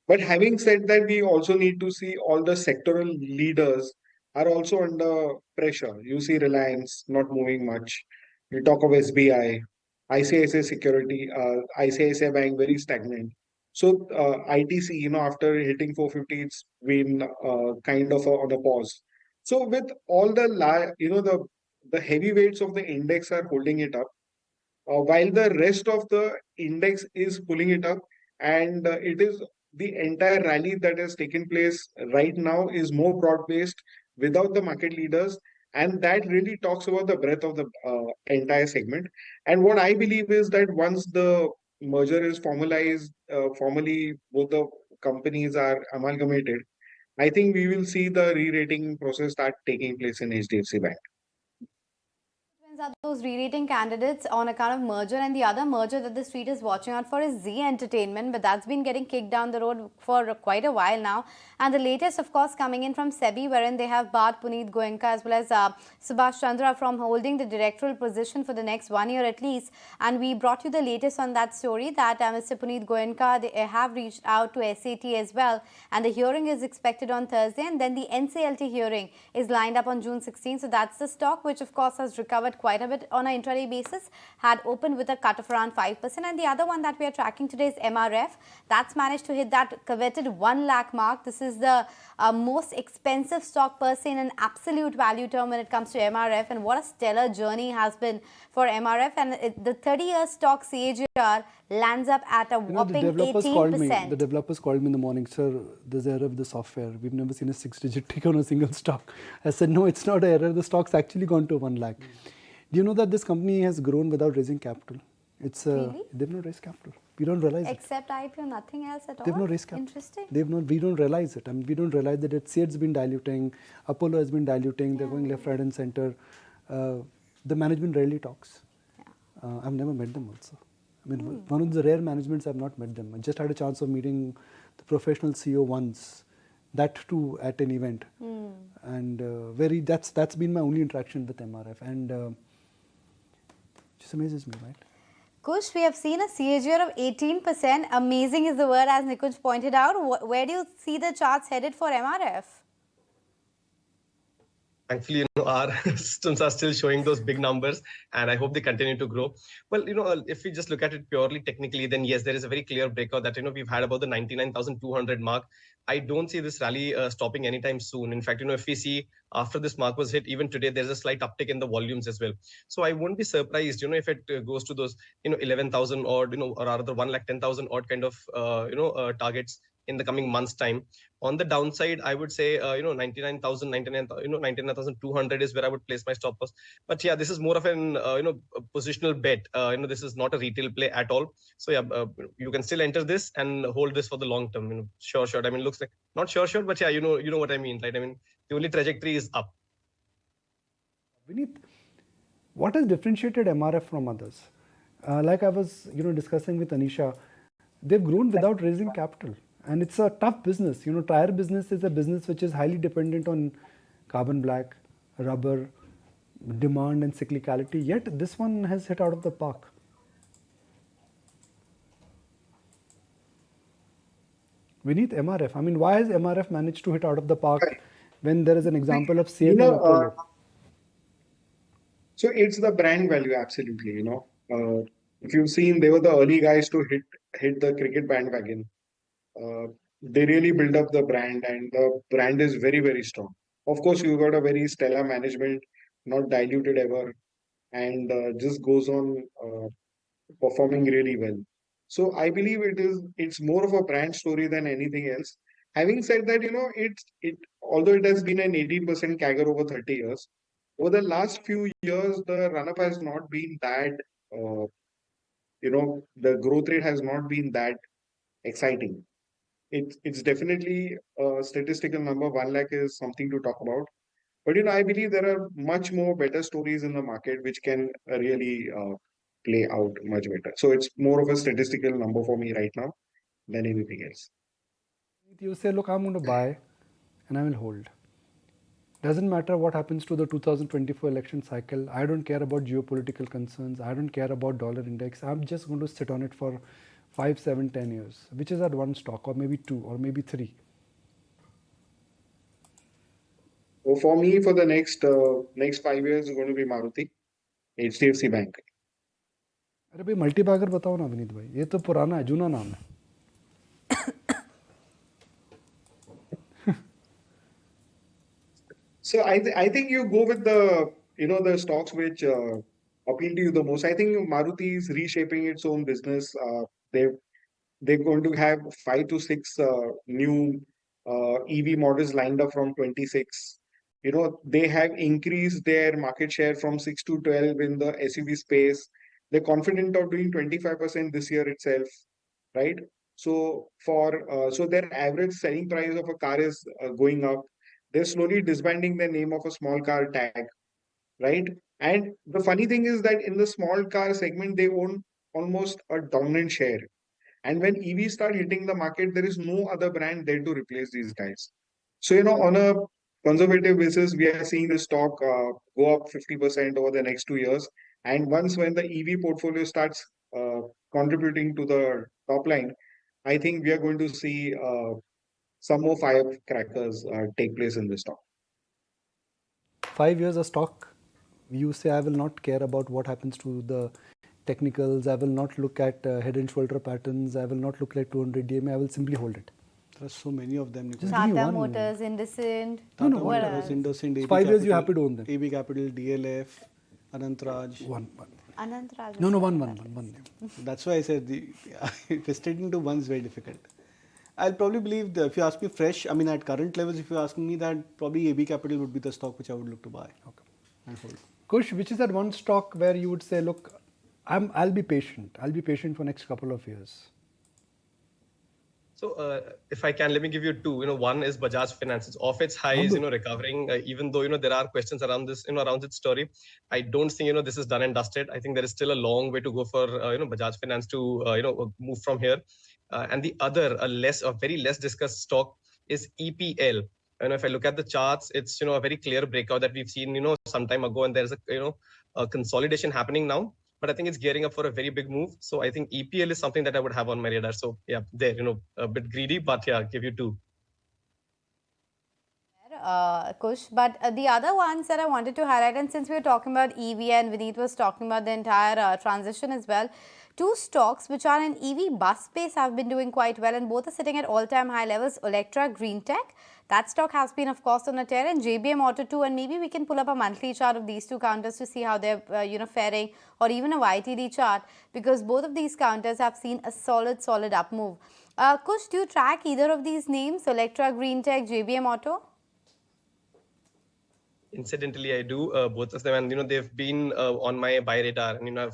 Speaker 10: But having said that, we also need to see all the sectoral leaders are also under pressure. You see Reliance not moving much. You talk of SBI, ICICI Security, ICICI Bank very stagnant. So ITC, after hitting 450, it's been kind of on a pause. So with all the heavyweights of the index are holding it up, while the rest of the index is pulling it up, and it is the entire rally that has taken place right now is more broad based without the market leaders, and that really talks about the breadth of the entire segment. And what I believe is that once the merger is formalized, formally both the companies are amalgamated, I think we will see the re-rating process start taking place in HDFC Bank.
Speaker 1: Are those re-rating candidates on account of merger, and the other merger that the street is watching out for is Z Entertainment, but that's been getting kicked down the road for quite a while now. And the latest, of course, coming in from SEBI, wherein they have barred Puneet Goenka as well as Subhash Chandra from holding the directorial position for the next 1 year at least. And we brought you the latest on that story that Mr. Puneet Goenka, they have reached out to SAT as well, and the hearing is expected on Thursday, and then the NCLT hearing is lined up on June 16. So that's the stock which, of course, has recovered quite a bit on an intraday basis, had opened with a cut of around 5%. And the other one that we are tracking today is MRF. That's managed to hit that coveted 1 lakh mark. This is the most expensive stock per se in an absolute value term when it comes to MRF, and what a stellar journey has been for MRF. And the 30-year stock CAGR lands up at a whopping 18%.
Speaker 2: The developers called me in the morning, sir, there's error with the software. We've never seen a 6-digit tick on a single stock. I said, no, it's not an error. The stock's actually gone to 1 lakh. Do you know that this company has grown without raising capital?
Speaker 1: Really?
Speaker 2: They've not raised capital. We don't realize
Speaker 1: Except IPO, nothing else at all?
Speaker 2: They've not raised capital.
Speaker 1: Interesting.
Speaker 2: We don't realize it. I mean, we don't realize that SEAT's been diluting, Apollo has been diluting, they're going left, right and center. The management rarely talks. Yeah. I've never met them also. I mean, one of the rare managements I've not met them. I just had a chance of meeting the professional CEO once. That too at an event. And that's been my only interaction with MRF. And just amazes me, right?
Speaker 1: Kush, we have seen a CAGR of 18%. Amazing is the word, as Nikunj pointed out. Where do you see the charts headed for MRF?
Speaker 4: Thankfully, our systems are still showing those big numbers, and I hope they continue to grow. Well, if we just look at it purely technically, then yes, there is a very clear breakout that, we've had about the 99,200 mark. I don't see this rally stopping anytime soon. In fact, if we see after this mark was hit, even today, there's a slight uptick in the volumes as well. So I won't be surprised, if it goes to those, 11,000 odd, or rather 110,000 odd kind of, targets in the coming months' time. On the downside, I would say, 99,200 is where I would place my stop loss. But yeah, this is more of an, a positional bet. This is not a retail play at all. So yeah, you can still enter this and hold this for the long term. Short. I mean, looks like not short, but yeah, you know what I mean, right? I mean, the only trajectory is up.
Speaker 2: Vineet, what has differentiated MRF from others? Like I was, discussing with Anisha, they've grown without raising capital. And it's a tough business. Tire business is a business which is highly dependent on carbon black, rubber, demand and cyclicality. Yet this one has hit out of the park. We need MRF. I mean, why has MRF managed to hit out of the park when there is an example of
Speaker 10: You
Speaker 2: CM and Apollo?
Speaker 10: So it's the brand value, absolutely. If you've seen, they were the early guys to hit the cricket bandwagon. They really build up the brand, and the brand is very, very strong. Of course, you got a very stellar management, not diluted ever, and just goes on performing really well. So I believe it's more of a brand story than anything else. Having said that, it although it has been an 18% CAGR over 30 years, over the last few years, the run-up has not been that, the growth rate has not been that exciting. It's definitely a statistical number. 1 lakh is something to talk about. But I believe there are much more better stories in the market which can really play out much better. So it's more of a statistical number for me right now than anything else.
Speaker 2: You say, look, I'm going to buy and I will hold. Doesn't matter what happens to the 2024 election cycle. I don't care about geopolitical concerns. I don't care about dollar index. I'm just going to sit on it for 5, 7, 10 years, which is at one stock or maybe 2 or maybe 3.
Speaker 10: So for me, for the next 5 years, is going to be Maruti, HDFC Bank.
Speaker 2: अरे भाई multibagger बताओ ना विनीत भाई, ये तो पुराना है, जूना नाम है.
Speaker 10: So I think you go with the stocks which appeal to you the most. I think Maruti is reshaping its own business. They're going to have 5 to 6 new EV models lined up from 26. They have increased their market share from 6 to 12 in the SUV space. They're confident of doing 25% this year itself, right? So so their average selling price of a car is going up. They're slowly disbanding the name of a small car tag, right? And the funny thing is that in the small car segment, they own almost a dominant share. And when EVs start hitting the market, there is no other brand there to replace these guys. So, on a conservative basis, we are seeing the stock go up 50% over the next 2 years. And when the EV portfolio starts contributing to the top line, I think we are going to see some more firecrackers take place in the stock.
Speaker 2: 5 years a stock, you say I will not care about what happens to the technicals, I will not look at head and shoulder patterns, I will not look at 200 DMA, I will simply hold it.
Speaker 3: There are so many of them.
Speaker 1: Tata Motors, Indocent.
Speaker 3: Tata Motors, Indocent, AB
Speaker 2: 5 years
Speaker 3: Capital,
Speaker 2: you happy to own them.
Speaker 3: AB Capital, DLF, Anantraj.
Speaker 2: One.
Speaker 1: Anantraj.
Speaker 2: No, one.
Speaker 3: That's why I said restricting to one is very difficult. I'll probably believe that if you ask me fresh, I mean at current levels, if you ask me that, probably AB Capital would be the stock which I would look to buy.
Speaker 2: Okay.
Speaker 3: And hold.
Speaker 2: Kush, which is that one stock where you would say, look, I'll be patient. I'll be patient for next couple of years.
Speaker 4: So if I can, let me give you two. One is Bajaj Finance. It's off its highs, recovering. Even though there are questions around this, around its story. I don't think this is done and dusted. I think there is still a long way to go for Bajaj Finance to move from here. And the other, a very less discussed stock is EPL. If I look at the charts, it's a very clear breakout that we've seen some time ago, and there's a consolidation happening now. But I think it's gearing up for a very big move. So I think EPL is something that I would have on my radar. So yeah, there, a bit greedy, but yeah, give you two.
Speaker 1: Kush, but the other ones that I wanted to highlight, and since we were talking about EV and Vineet was talking about the entire transition as well, two stocks which are in EV bus space have been doing quite well, and both are sitting at all-time high levels. Electra Green Tech, that stock has been of course on a tear, and JBM Auto 2, and maybe we can pull up a monthly chart of these two counters to see how they're faring, or even a YTD chart, because both of these counters have seen a solid up move. Kush, do you track either of these names, Electra Green Tech, JBM Auto?
Speaker 4: incidentally I do both of them, and they've been on my buy radar, and I've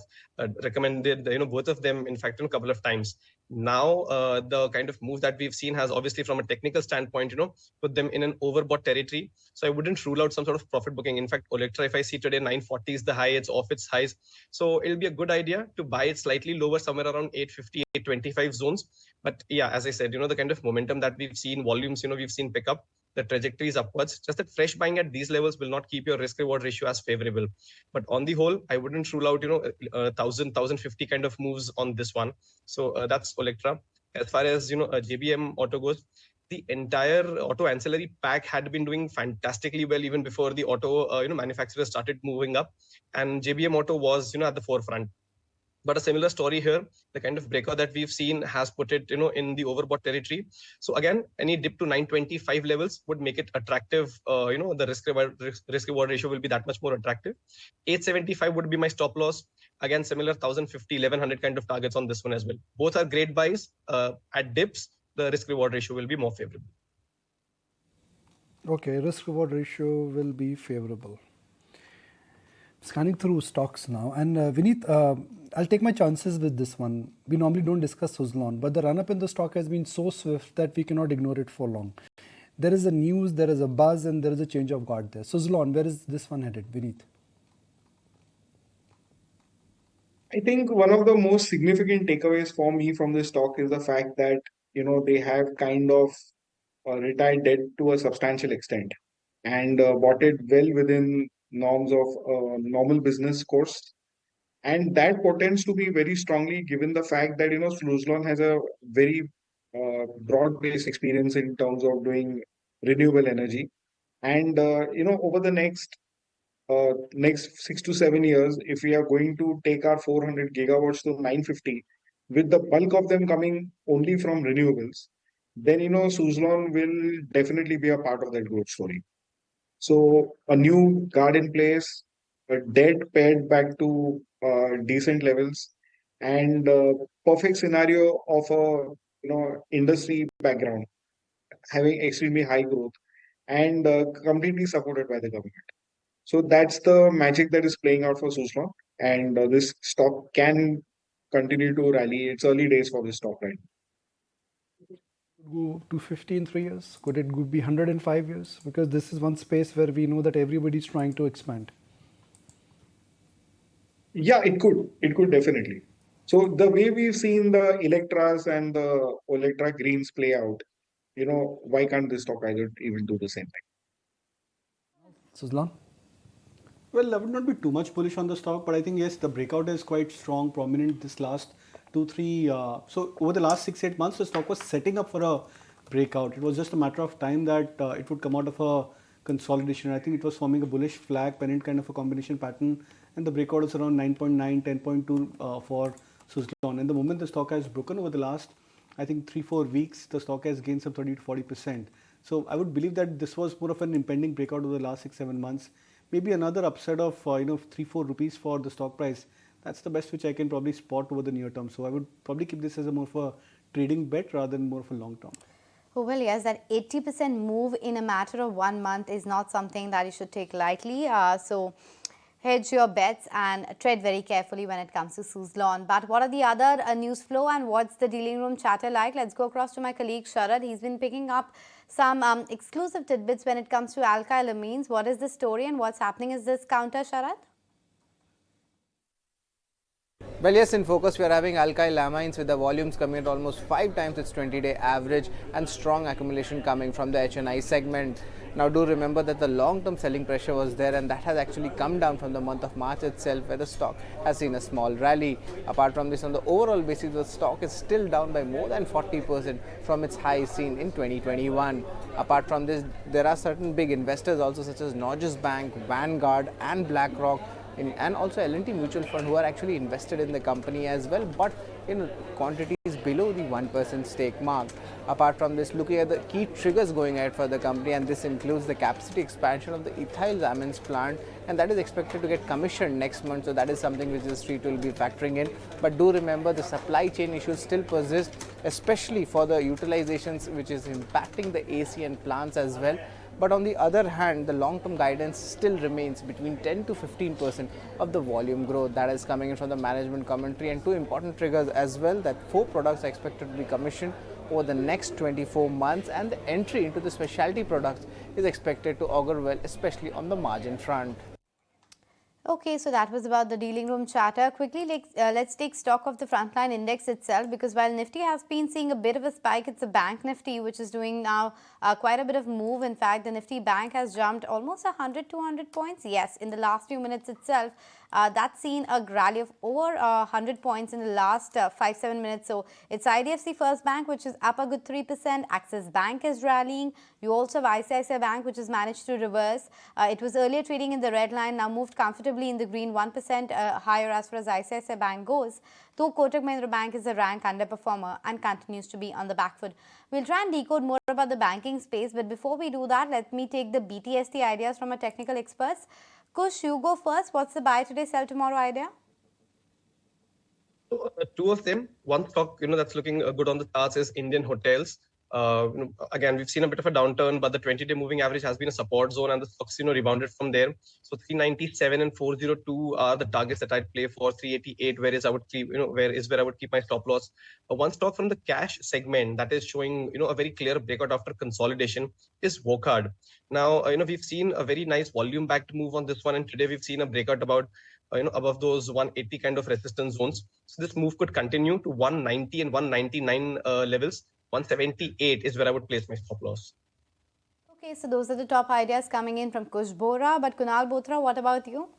Speaker 4: recommended both of them, in fact, a couple of times. Now the kind of move that we've seen has obviously from a technical standpoint put them in an overbought territory, so I wouldn't rule out some sort of profit booking. In fact, Olectra, if I see today 940 is the high, it's off its highs, so it'll be a good idea to buy it slightly lower, somewhere around 850 825 zones. But yeah, as I said, the kind of momentum that we've seen, volumes we've seen pick up, the trajectory is upwards. Just that fresh buying at these levels will not keep your risk reward ratio as favorable. But on the whole, I wouldn't rule out 1050 kind of moves on this one. So that's Olectra. As far as JBM Auto goes, the entire auto ancillary pack had been doing fantastically well even before the auto manufacturers started moving up, and JBM Auto was at the forefront. But a similar story here, the kind of breakout that we've seen has put it, in the overbought territory. So again, any dip to 925 levels would make it attractive. The risk reward ratio will be that much more attractive. 875 would be my stop loss. Again, similar 1050, 1100 kind of targets on this one as well. Both are great buys. At dips, the risk reward ratio will be more favorable.
Speaker 2: Okay, risk reward ratio will be favorable. Scanning through stocks now, and Vineet, I'll take my chances with this one. We normally don't discuss Suzlon, but the run-up in the stock has been so swift that we cannot ignore it for long. There is a news, there is a buzz, and there is a change of guard there. Suzlon, where is this one headed, Vineet?
Speaker 10: I think one of the most significant takeaways for me from this stock is the fact that, they have kind of retired debt to a substantial extent and bought it well within norms of normal business course. And that portends to be very strongly given the fact that, Suzlon has a very broad-based experience in terms of doing renewable energy. And, over the next 6 to 7 years, if we are going to take our 400 gigawatts to 950, with the bulk of them coming only from renewables, then, Suzlon will definitely be a part of that growth story. So a new guard in place, a debt pared back to decent levels, and perfect scenario of a industry background having extremely high growth and completely supported by the government. So that's the magic that is playing out for Suzlon, and this stock can continue to rally. It's early days for this stock right now.
Speaker 2: Go to 50 in 3 years? Could it be 100 in 5 years? Because this is one space where we know that everybody is trying to expand.
Speaker 10: Yeah, it could. It could definitely. So the way we've seen the Electras and the Olectra Greens play out, why can't this stock either even do the same thing?
Speaker 2: Suzlon?
Speaker 3: Well, I would not be too much bullish on the stock, but I think, yes, the breakout is quite strong, prominent this last 2-3. So over the last 6-8 months, the stock was setting up for a breakout. It was just a matter of time that it would come out of a consolidation. I think it was forming a bullish flag, pennant kind of a combination pattern, and the breakout is around 9.9, 10.2 for Suzlon. And the moment the stock has broken over the last, I think 3-4 weeks, the stock has gained some 30 to 40%. So I would believe that this was more of an impending breakout over the last 6-7 months. Maybe another upside of 3-4 rupees for the stock price. That's the best which I can probably spot over the near term. So I would probably keep this as a more of a trading bet rather than more of a long term.
Speaker 1: Oh, well, yes, that 80% move in a matter of 1 month is not something that you should take lightly. So hedge your bets and tread very carefully when it comes to Suzlon. But what are the other news flow and what's the dealing room chatter like? Let's go across to my colleague Sharad. He's been picking up some exclusive tidbits when it comes to alkyl amines. What is the story and what's happening is this counter, Sharad?
Speaker 11: Well, yes, in focus we are having alkyl amines with the volumes coming at almost 5 times its 20-day average and strong accumulation coming from the HNI segment. Now do remember that the long-term selling pressure was there and that has actually come down from the month of March itself, where the stock has seen a small rally. Apart from this, on the overall basis, the stock is still down by more than 40% from its high seen in 2021. Apart from this, there are certain big investors also such as Norges Bank, Vanguard and BlackRock and also L&T Mutual Fund who are actually invested in the company as well, but in quantities below the 1% stake mark. Apart from this, looking at the key triggers going ahead for the company, and this includes the capacity expansion of the ethyl amines plant, and that is expected to get commissioned next month. So that is something which the street will be factoring in. But do remember the supply chain issues still persist, especially for the utilizations which is impacting the ACN plants as well. But on the other hand, the long-term guidance still remains between 10 to 15% of the volume growth that is coming in from the management commentary, and two important triggers as well, that 4 products are expected to be commissioned over the next 24 months, and the entry into the specialty products is expected to augur well, especially on the margin front.
Speaker 1: Okay, so that was about the dealing room chatter. Quickly, let's take stock of the frontline index itself, because while Nifty has been seeing a bit of a spike, it's a bank Nifty which is doing now quite a bit of move. In fact, the Nifty Bank has jumped almost 100-200 points. Yes, in the last few minutes itself, that's seen a rally of over 100 points in the last 5-7 minutes. So it's IDFC First Bank which is up a good 3%. Axis Bank is rallying. You also have ICICI Bank which has managed to reverse. It was earlier trading in the red line, now moved comfortably in the green, 1% higher as far as ICICI Bank goes. Though Kotak Mahindra Bank is a rank underperformer and continues to be on the back foot. We'll try and decode more about the banking space, but before we do that, let me take the BTST ideas from our technical experts. Kush, you go first. What's the buy today, sell tomorrow idea?
Speaker 4: Two of them. One stock, that's looking good on the charts is Indian Hotels. Again, we've seen a bit of a downturn, but the 20-day moving average has been a support zone, and the stocks, rebounded from there. So 397 and 402 are the targets that I'd play for. 388, where I would keep, where I would keep my stop loss. One stock from the cash segment that is showing, a very clear breakout after consolidation is Wokhard. Now, we've seen a very nice volume-backed move on this one, and today we've seen a breakout about above those 180 kind of resistance zones. So this move could continue to 190 and 199 levels. 178 is where I would place my stop loss.
Speaker 1: Okay, so those are the top ideas coming in from Kush Bora. But Kunal Bothra, what about you?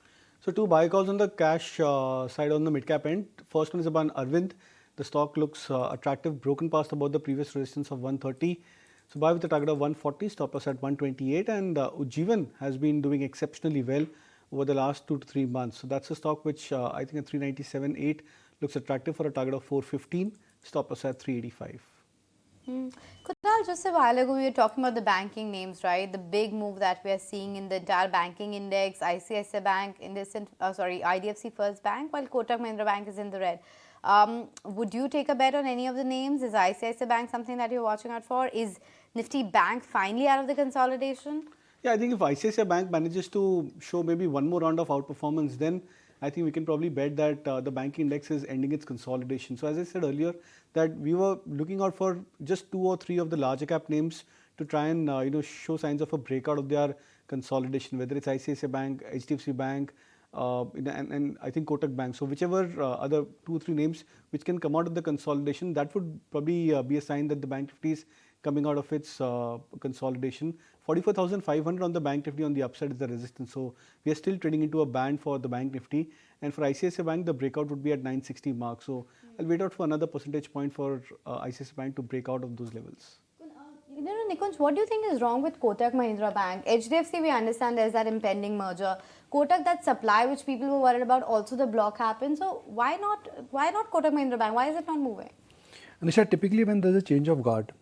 Speaker 3: So two buy calls on the cash side on the mid-cap end. First one is about Arvind. The stock looks attractive, broken past about the previous resistance of 130. So buy with a target of 140, stop loss at 128. And Ujjivan has been doing exceptionally well over the last 2 to 3 months. So that's a stock which I think at 397.8 looks attractive for a target of 415, stop loss at 385.
Speaker 1: Kunal, just a while ago we were talking about the banking names, right? The big move that we are seeing in the entire banking index, ICICI Bank, IDFC First Bank, while Kotak Mahindra Bank is in the red. Would you take a bet on any of the names? Is ICICI Bank something that you're watching out for? Is Nifty Bank finally out of the consolidation?
Speaker 3: Yeah, I think if ICICI Bank manages to show maybe one more round of outperformance, then I think we can probably bet that the banking index is ending its consolidation. So as I said earlier, that we were looking out for just 2 or 3 of the larger cap names to try and show signs of a breakout of their consolidation, whether it's ICICI Bank, HDFC Bank, and I think Kotak Bank. So whichever other 2 or 3 names which can come out of the consolidation, that would probably be a sign that the Bank Nifty is coming out of its consolidation. 44,500 on the Bank Nifty on the upside is the resistance. So we are still trading into a band for the Bank Nifty. And for ICICI Bank, the breakout would be at 960 mark. So I'll wait out for another percentage point for ICICI Bank to break out of those levels.
Speaker 1: Nikunj, what do you think is wrong with Kotak Mahindra Bank? HDFC, we understand there's that impending merger. Kotak, that supply which people were worried about, also the block happened. So why not Kotak Mahindra Bank? Why is it not moving?
Speaker 2: Anisha, typically when there's a change of guard,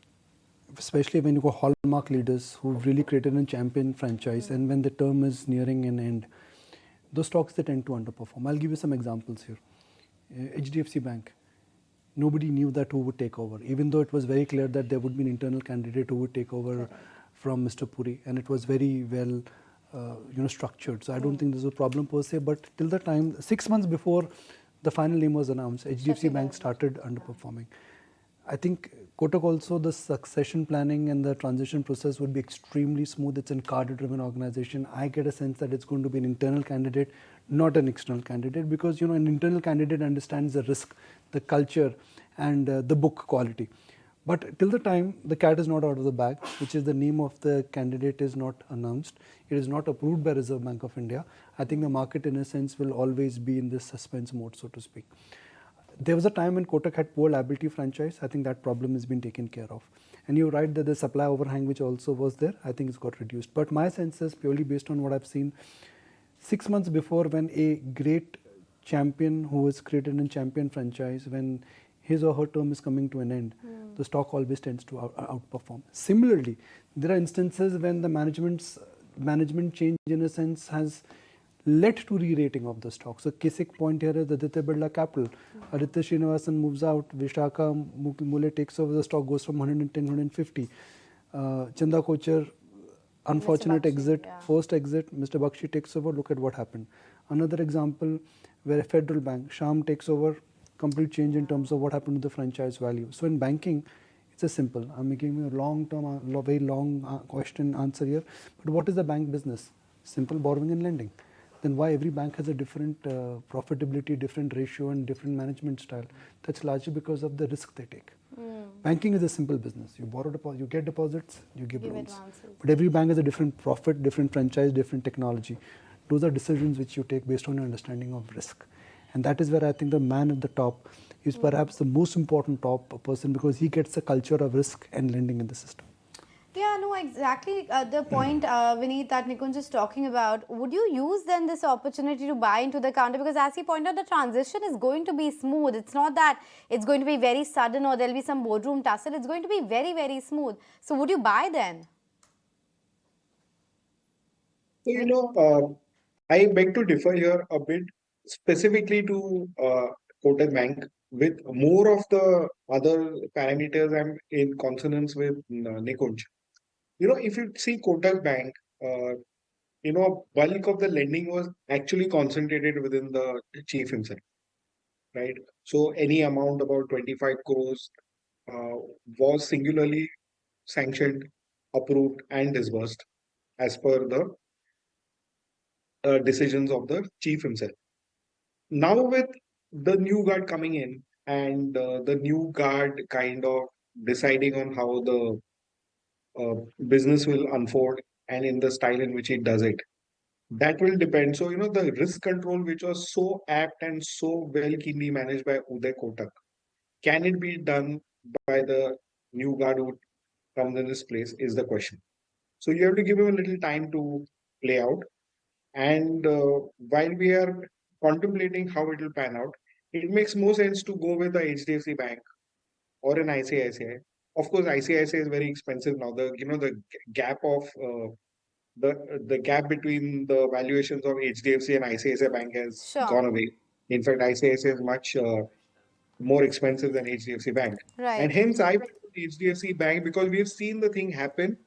Speaker 2: especially when you go hallmark leaders who've really created a champion franchise, and when the term is nearing an end, those stocks, they tend to underperform. I'll give you some examples here. HDFC Bank, nobody knew that who would take over, even though it was very clear that there would be an internal candidate who would take over from Mr. Puri, and it was very well structured. So I don't think there's a problem per se, but till the time, 6 months before the final name was announced, HDFC Bank started underperforming. I think Kotak also, the succession planning and the transition process would be extremely smooth. It's a cadre-driven organization. I get a sense that it's going to be an internal candidate, not an external candidate, because an internal candidate understands the risk, the culture, and the book quality. But till the time the cat is not out of the bag, which is the name of the candidate is not announced, it is not approved by Reserve Bank of India, I think the market in a sense will always be in this suspense mode, so to speak. There was a time when Kotak had poor liability franchise. I think that problem has been taken care of. And you're right that the supply overhang which also was there, I think it's got reduced. But my sense is purely based on what I've seen, 6 months before, when a great champion who has created a champion franchise, when his or her term is coming to an end, the stock always tends to outperform. Similarly, there are instances when the management change in a sense has led to re-rating of the stock. So case point here is Aditya Birla Capital. Aditya Srinivasan moves out, Vishaka Mule takes over, the stock goes from 110, 150. Chanda Kochar unfortunate
Speaker 1: Bakshi,
Speaker 2: exit,
Speaker 1: yeah.
Speaker 2: first exit, Mr. Bakshi takes over, look at what happened. Another example where a federal bank, Sham takes over, complete change in terms of what happened to the franchise value. So in banking, it's a simple, I'm making a long-term, very long question answer here, but what is the bank business? Simple borrowing and lending. Then why every bank has a different profitability, different ratio and different management style? That's largely because of the risk they take. Banking is a simple business. You borrow deposits, you get deposits, you give loans.
Speaker 1: Advances.
Speaker 2: But every bank has a different profit, different franchise, different technology. Those are decisions which you take based on your understanding of risk. And that is where I think the man at the top is perhaps the most important top person, because he gets a culture of risk and lending in the system.
Speaker 1: Yeah, no, exactly the point, Vineet, that Nikunj is talking about. Would you use then this opportunity to buy into the counter? Because as he pointed out, the transition is going to be smooth. It's not that it's going to be very sudden or there'll be some boardroom tussle. It's going to be very, very smooth. So would you buy then?
Speaker 10: So, I beg to differ here a bit, specifically to Kotak Bank. With more of the other parameters, I'm in consonance with Nikunj. If you see Kotak Bank, bulk of the lending was actually concentrated within the chief himself, right? So any amount about 25 crores was singularly sanctioned, approved, and disbursed as per the decisions of the chief himself. Now with the new guard coming in and the new guard kind of deciding on how the business will unfold and in the style in which it does it, that will depend. So, the risk control, which was so apt and so well keenly managed by Uday Kotak, can it be done by the new guard who comes in this place is the question. So you have to give him a little time to play out. And while we are contemplating how it will pan out, it makes more sense to go with the HDFC Bank or an ICICI. Of course, ICICI is very expensive now. The gap of the gap between the valuations of HDFC and ICICI Bank has
Speaker 1: Sure.
Speaker 10: gone away. In fact, ICICI is much more expensive than HDFC Bank.
Speaker 1: Right.
Speaker 10: And hence, I went to HDFC Bank because we've seen the thing happen,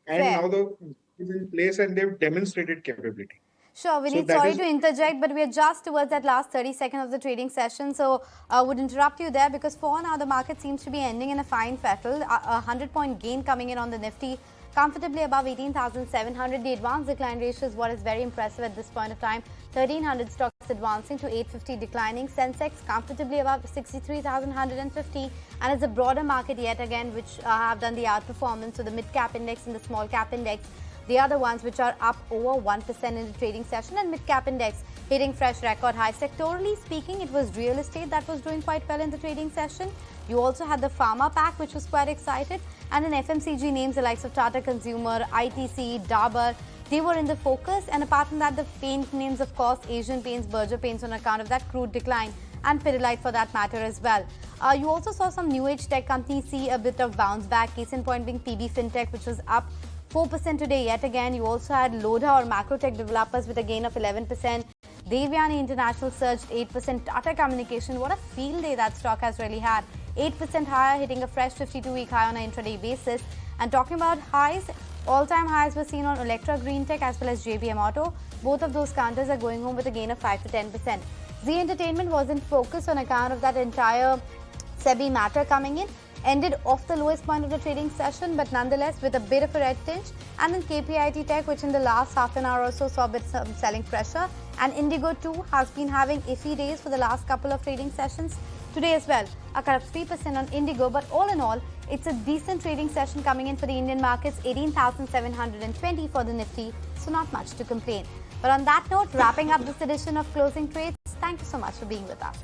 Speaker 10: and
Speaker 1: Fair.
Speaker 10: now the is in place and they've demonstrated capability.
Speaker 1: Sure, Vineet,
Speaker 10: that
Speaker 1: sorry
Speaker 10: is-
Speaker 1: to interject, but we are just towards that last 30 seconds of the trading session. So I would interrupt you there because for now the market seems to be ending in a fine fettle. A 100-point gain coming in on the Nifty, comfortably above 18,700. The advance decline ratio is what is very impressive at this point of time. 1,300 stocks advancing to 850 declining. Sensex comfortably above 63,150. And it's a broader market yet again which have done the outperformance. So the mid-cap index and the small-cap index, they are the ones which are up over 1% in the trading session, and mid-cap index hitting fresh record high. Sectorally speaking, it was real estate that was doing quite well in the trading session. You also had the pharma pack, which was quite excited, and in FMCG names the likes of Tata Consumer, ITC, Dabur, they were in the focus. And apart from that, the paint names, of course, Asian Paints, Berger Paints on account of that crude decline, and Pidilite for that matter as well. You also saw some new age tech companies see a bit of bounce back. Case in point being PB Fintech, which was up 4% today yet again. You also had Lodha or Macrotech Developers with a gain of 11%. Devyani International surged 8%. Tata Communications, what a field day that stock has really had. 8% higher, hitting a fresh 52-week high on an intraday basis. And talking about highs, all-time highs were seen on Electra Green Tech as well as JBM Auto. Both of those counters are going home with a gain of 5 to 10%. Zee Entertainment was in focus on account of that entire SEBI matter coming in. Ended off the lowest point of the trading session, but nonetheless with a bit of a red tinge. And then KPIT Tech, which in the last half an hour or so saw a bit of selling pressure. And Indigo too has been having iffy days for the last couple of trading sessions. Today as well, a cut of 3% on Indigo, but all in all, it's a decent trading session coming in for the Indian markets, 18,720 for the Nifty, so not much to complain. But on that note, wrapping up this edition of Closing Trades, thank you so much for being with us.